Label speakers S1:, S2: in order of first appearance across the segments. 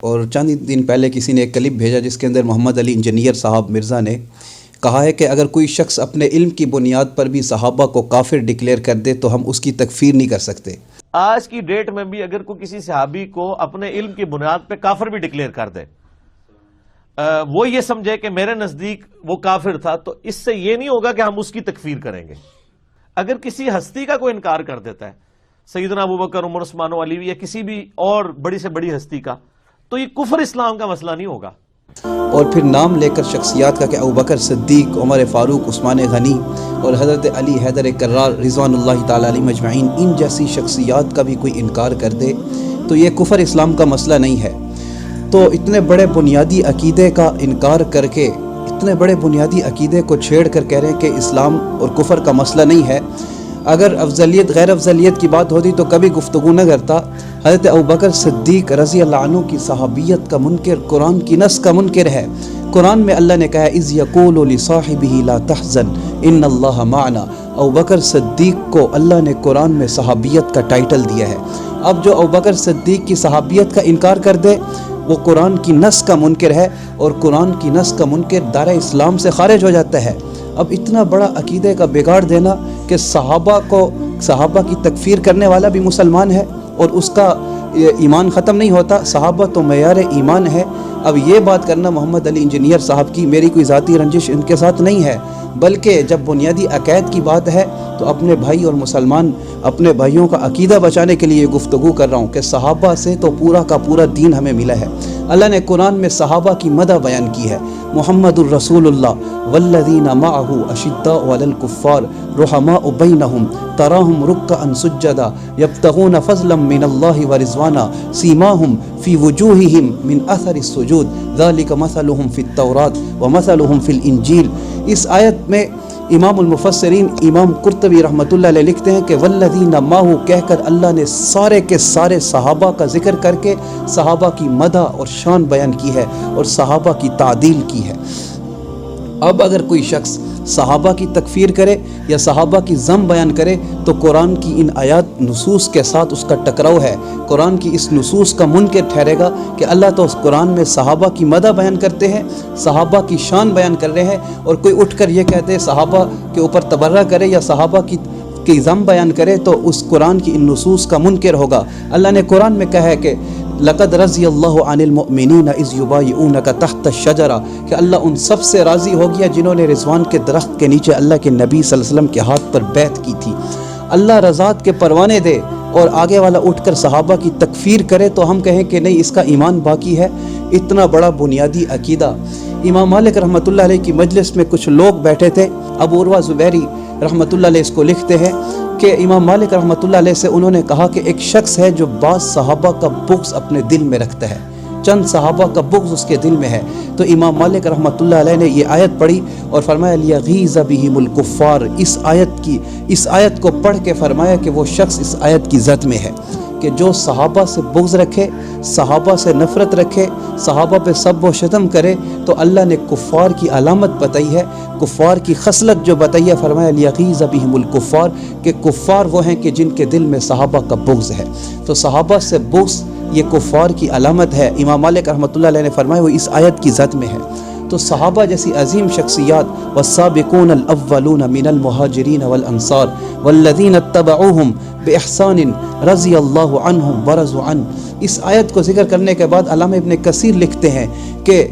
S1: اور چند دن پہلے کسی نے ایک کلپ بھیجا جس کے اندر محمد علی انجینئر صاحب مرزا نے کہا ہے کہ اگر کوئی شخص اپنے علم کی بنیاد پر بھی صحابہ کو کافر ڈکلیئر کر دے تو ہم اس کی تکفیر نہیں کر سکتے۔
S2: آج کی ڈیٹ میں بھی اگر کوئی کسی صحابی کو اپنے علم کی بنیاد پہ کافر بھی ڈکلیئر کر دے، وہ یہ سمجھے کہ میرے نزدیک وہ کافر تھا، تو اس سے یہ نہیں ہوگا کہ ہم اس کی تکفیر کریں گے۔ اگر کسی ہستی کا کوئی انکار کر دیتا ہے، سیدنا ابوبکر، عمر، عثمان و علی یا کسی بھی اور بڑی سے بڑی ہستی کا، تو یہ کفر اسلام کا مسئلہ نہیں ہوگا۔
S1: اور پھر نام لے کر شخصیات کا کہ ابوبکر صدیق، عمر فاروق، عثمان غنی اور حضرت علی حیدر کرار رضوان اللہ تعالی علیہ مجمعین، ان جیسی شخصیات کا بھی کوئی انکار کر دے تو یہ کفر اسلام کا مسئلہ نہیں ہے۔ تو اتنے بڑے بنیادی عقیدے کا انکار کر کے، اتنے بڑے بنیادی عقیدے کو چھیڑ کر کہہ رہے ہیں کہ اسلام اور کفر کا مسئلہ نہیں ہے۔ اگر افضلیت غیر افضلیت کی بات ہوتی تو کبھی گفتگو نہ کرتا۔ حضرت ابوبکر صدیق رضی اللہ عنہ کی صحابیت کا منکر، قرآن کی نص کا منکر ہے۔ قرآن میں اللہ نے کہا ہے اذ یقول لصاحبہ لا تحزن ان اللہ معنا۔ ابوبکر صدیق کو اللہ نے قرآن میں صحابیت کا ٹائٹل دیا ہے۔ اب جو ابوبکر صدیق کی صحابیت کا انکار کر دے وہ قرآن کی نص کا منکر ہے، اور قرآن کی نص کا منکر دائرہ اسلام سے خارج ہو جاتا ہے۔ اب اتنا بڑا عقیدے کا بگاڑ دینا کہ صحابہ کی تکفیر کرنے والا بھی مسلمان ہے اور اس کا ایمان ختم نہیں ہوتا۔ صحابہ تو معیار ایمان ہے۔ اب یہ بات کرنا محمد علی انجینئر صاحب کی میری کوئی ذاتی رنجش ان کے ساتھ نہیں ہے، بلکہ جب بنیادی عقائد کی بات ہے تو اپنے بھائی اور مسلمان اپنے بھائیوں کا عقیدہ بچانے کے لیے گفتگو کر رہا ہوں کہ صحابہ سے تو پورا کا پورا دین ہمیں ملا ہے۔ اللہ نے قرآن میں صحابہ کی مدح بیان کی ہے۔ محمد الرسول اللہ والذین معہ اشداء علی الکفار رحماء بینہم تراہم رکعا سجدا یبتغون فضلا من اللہ ورضوانا سیماہم فی وجوہہم من اثر السجود ذالک مثلہم فی التوراۃ ومثلہم فی الانجیل۔ اس آیت میں امام المفسرین امام قرطبی رحمۃ اللہ علیہ لکھتے ہیں کہ والذین معہ کہہ کر اللہ نے سارے کے سارے صحابہ کا ذکر کر کے صحابہ کی مدح اور شان بیان کی ہے اور صحابہ کی تعدیل کی ہے۔ اب اگر کوئی شخص صحابہ کی تکفیر کرے یا صحابہ کی ذم بیان کرے تو قرآن کی ان آیات نصوص کے ساتھ اس کا ٹکراؤ ہے۔ قرآن کی اس نصوص کا منکر ٹھہرے گا کہ اللہ تو اس قرآن میں صحابہ کی مدح بیان کرتے ہیں، صحابہ کی شان بیان کر رہے ہیں، اور کوئی اٹھ کر یہ کہتے صحابہ کے اوپر تبرہ کرے یا صحابہ کی ذم بیان کرے تو اس قرآن کی ان نصوص کا منکر ہوگا۔ اللہ نے قرآن میں کہا ہے کہ لقد رضی اللہ عن المؤمنین اذ یبایعونک تحت الشجرہ، کہ اللہ ان سب سے راضی ہو گیا جنہوں نے رضوان کے درخت کے نیچے اللہ کے نبی صلی اللہ علیہ وسلم کے ہاتھ پر بیعت کی تھی۔ اللہ رضات کے پروانے دے اور آگے والا اٹھ کر صحابہ کی تکفیر کرے تو ہم کہیں کہ نہیں، اس کا ایمان باقی ہے۔ اتنا بڑا بنیادی عقیدہ۔ امام مالک رحمۃ اللہ علیہ کی مجلس میں کچھ لوگ بیٹھے تھے، ابو عروہ زبیری رحمۃ اللہ علیہ اس کو لکھتے ہیں کہ امام مالک رحمۃ اللہ علیہ سے انہوں نے کہا کہ ایک شخص ہے جو بعض صحابہ کا بغض اپنے دل میں رکھتا ہے، چند صحابہ کا بغض اس کے دل میں ہے۔ تو امام مالک رحمۃ اللہ علیہ نے یہ آیت پڑھی اور فرمایا لیغیظ بہم الکفار۔ اس آیت کو پڑھ کے فرمایا کہ وہ شخص اس آیت کی زد میں ہے کہ جو صحابہ سے بغض رکھے، صحابہ سے نفرت رکھے، صحابہ پہ سب و شتم کرے، تو اللہ نے کفار کی علامت بتائی ہے، کفار کی خصلت جو بتائی ہے، فرمایا لیغیظ بہم الکفار، کہ کفار وہ ہیں کہ جن کے دل میں صحابہ کا بغض ہے۔ تو صحابہ سے بغض یہ کفار کی علامت ہے۔ امام مالک رحمۃ اللہ علیہ نے فرمایا وہ اس آیت کی ذات میں ہے۔ تو صحابہ جیسی عظیم شخصیات والسابقون الاولون من المہاجرین والانصار والذین اتبعوہم باحسان رضی اللہ عنہم ورضوا عنہ، اس آیت کو ذکر کرنے کے بعد علامہ ابن کثیر لکھتے ہیں کہ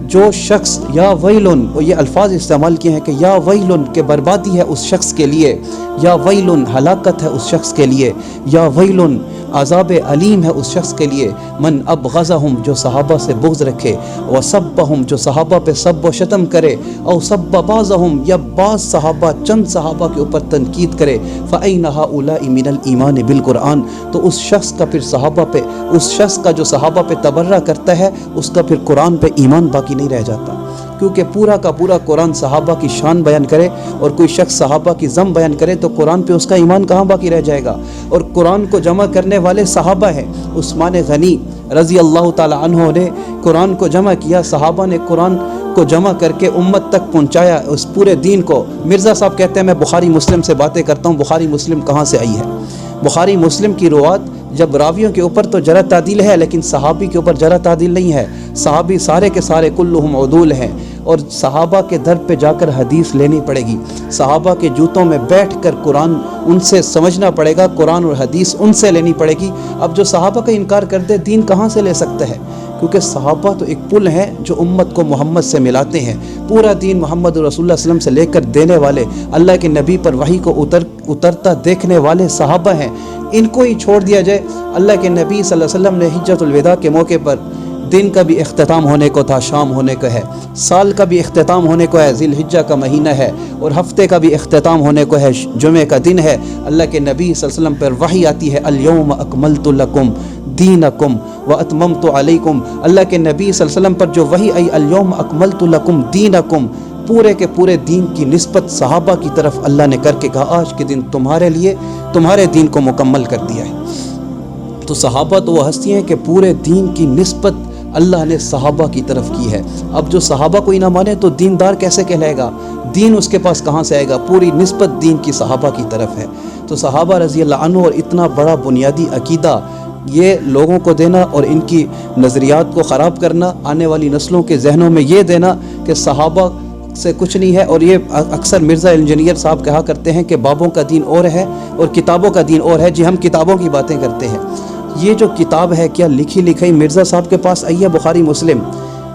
S1: جو شخص یا ویلن، اور یہ الفاظ استعمال کیے ہیں کہ یا ویلن کہ بربادی ہے اس شخص کے لیے، یا ویلن ہلاکت ہے اس شخص کے لیے، یا ویلن عذاب علیم ہے اس شخص کے لیے، من ابغضہم جو صحابہ سے بغض رکھے، وسبہم جو صحابہ پہ سب و شتم کرے، او سب بعضہم یا بعض صحابہ چند صحابہ کے اوپر تنقید کرے، فأین ہؤلاء من الایمان بالقرآن، تو اس شخص کا پھر صحابہ پہ، اس شخص کا جو صحابہ پہ تبرہ کرتا ہے اس کا پھر قرآن پہ ایمان باقی نہیں رہ جاتا، کیونکہ پورا کا پورا قرآن صحابہ کی شان بیان کرے اور کوئی شخص صحابہ کی ذم بیان کرے تو قرآن پہ اس کا ایمان کہاں باقی رہ جائے گا۔ اور قرآن کو جمع کرنے والے صحابہ ہیں۔ عثمان غنی رضی اللہ تعالی عنہ نے قرآن کو جمع کیا، صحابہ نے قرآن کو جمع کر کے امت تک پہنچایا اس پورے دین کو۔ مرزا صاحب کہتے ہیں میں بخاری مسلم سے باتیں کرتا ہوں، بخاری مسلم کہاں سے آئی ہے؟ بخاری مسلم کی روات جب راویوں کے اوپر تو جرح تعدیل ہے، لیکن صحابی کے اوپر جرح تعدیل نہیں ہے. صحابی سارے کے سارے کلہم عدول ہیں، اور صحابہ کے در پہ جا کر حدیث لینی پڑے گی. صحابہ کے جوتوں میں بیٹھ کر قرآن ان سے سمجھنا پڑے گا، قرآن اور حدیث ان سے لینی پڑے گی. اب جو صحابہ کا انکار کر دے، دین کہاں سے لے سکتا ہے؟ کیونکہ صحابہ تو ایک پل ہیں جو امت کو محمد سے ملاتے ہیں. پورا دین محمد رسول اللہ صلی اللہ علیہ وسلم سے لے کر دینے والے، اللہ کے نبی پر وحی کو اترتا دیکھنے والے صحابہ ہیں. ان کو ہی چھوڑ دیا جائے. اللہ کے نبی صلی اللہ علیہ وسلم نے حجۃ الوداع کے موقع پر دن کا بھی اختتام ہونے کو تھا، شام ہونے کو ہے، سال کا بھی اختتام ہونے کو ہے، ذی الحجہ کا مہینہ ہے، اور ہفتے کا بھی اختتام ہونے کو ہے، جمعہ کا دن ہے. اللہ کے نبی صلی اللہ علیہ وسلم پر وحی آتی ہے، الیوم اکملت لکم دینکم واتممت علیکم. اللہ کے نبی صلی اللہ علیہ وسلم پر جو وحی آئی، الیوم اکملت لکم دینکم، پورے کے پورے دین کی نسبت صحابہ کی طرف اللہ نے کر کے کہا آج کے دن تمہارے لیے تمہارے دین کو مکمل کر دیا ہے. تو صحابہ تو وہ ہستی ہیں کہ پورے دین کی نسبت اللہ نے صحابہ کی طرف کی ہے. اب جو صحابہ کو ہی نہ مانے تو دیندار کیسے کہلائے گا؟ دین اس کے پاس کہاں سے آئے گا؟ پوری نسبت دین کی صحابہ کی طرف ہے. تو صحابہ رضی اللہ عنہ اور اتنا بڑا بنیادی عقیدہ یہ لوگوں کو دینا اور ان کی نظریات کو خراب کرنا، آنے والی نسلوں کے ذہنوں میں یہ دینا کہ صحابہ سے کچھ نہیں ہے. اور یہ اکثر مرزا انجینئر صاحب کہا کرتے ہیں کہ بابوں کا دین اور ہے اور کتابوں کا دین اور ہے. جی ہم کتابوں کی باتیں کرتے ہیں. یہ جو کتاب ہے کیا لکھی لکھائی مرزا صاحب کے پاس آئی ہے؟ بخاری مسلم.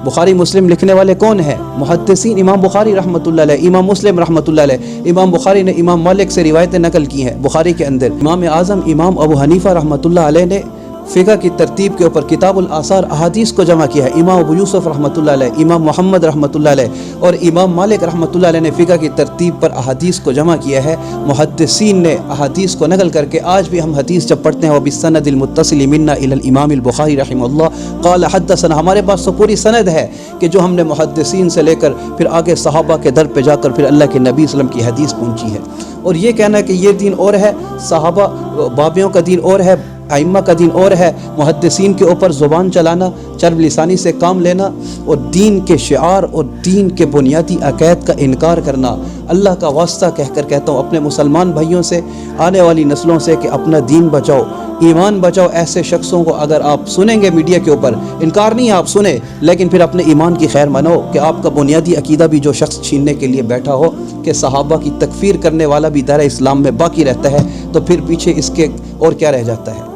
S1: بخاری مسلم لکھنے والے کون ہیں؟ محدثین. امام بخاری رحمۃ اللہ علیہ، امام مسلم رحمۃ اللہ علیہ. امام بخاری نے امام مالک سے روایتیں نقل کی ہیں بخاری کے اندر. امام اعظم امام ابو حنیفہ رحمۃ اللہ علیہ نے فقہ کی ترتیب کے اوپر کتاب الآثار احادیث کو جمع کیا ہے. امام ابو یوسف رحمۃ اللہ علیہ، امام محمد رحمۃ اللہ علیہ اور امام مالک رحمۃ اللہ علیہ نے فقہ کی ترتیب پر احادیث کو جمع کیا ہے. محدثین نے احادیث کو نقل کر کے آج بھی ہم حدیث جب پڑھتے ہیں وبالسند المتصل منا الی الامام البخاری رحمہ اللہ قال حدثنا، ہمارے پاس تو پوری سند ہے کہ جو ہم نے محدثین سے لے کر پھر آگے صحابہ کے در پہ جا کر پھر اللہ کے نبی صلی اللہ علیہ وسلم کی حدیث پہنچی ہے. اور یہ کہنا کہ یہ دین اور ہے، صحابہ بابیوں کا دین اور ہے، ائمہ کا دین اور ہے، محدثین کے اوپر زبان چلانا، چرب لسانی سے کام لینا اور دین کے شعار اور دین کے بنیادی عقائد کا انکار کرنا. اللہ کا واسطہ کہہ کر کہتا ہوں اپنے مسلمان بھائیوں سے، آنے والی نسلوں سے کہ اپنا دین بچاؤ، ایمان بچاؤ. ایسے شخصوں کو اگر آپ سنیں گے میڈیا کے اوپر، انکار نہیں ہے آپ سنیں، لیکن پھر اپنے ایمان کی خیر منو کہ آپ کا بنیادی عقیدہ بھی جو شخص چھیننے کے لیے بیٹھا ہو کہ صحابہ کی تکفیر کرنے والا بھی دائرہ اسلام میں باقی رہتا ہے، تو پھر پیچھے اس کے اور کیا رہ جاتا ہے؟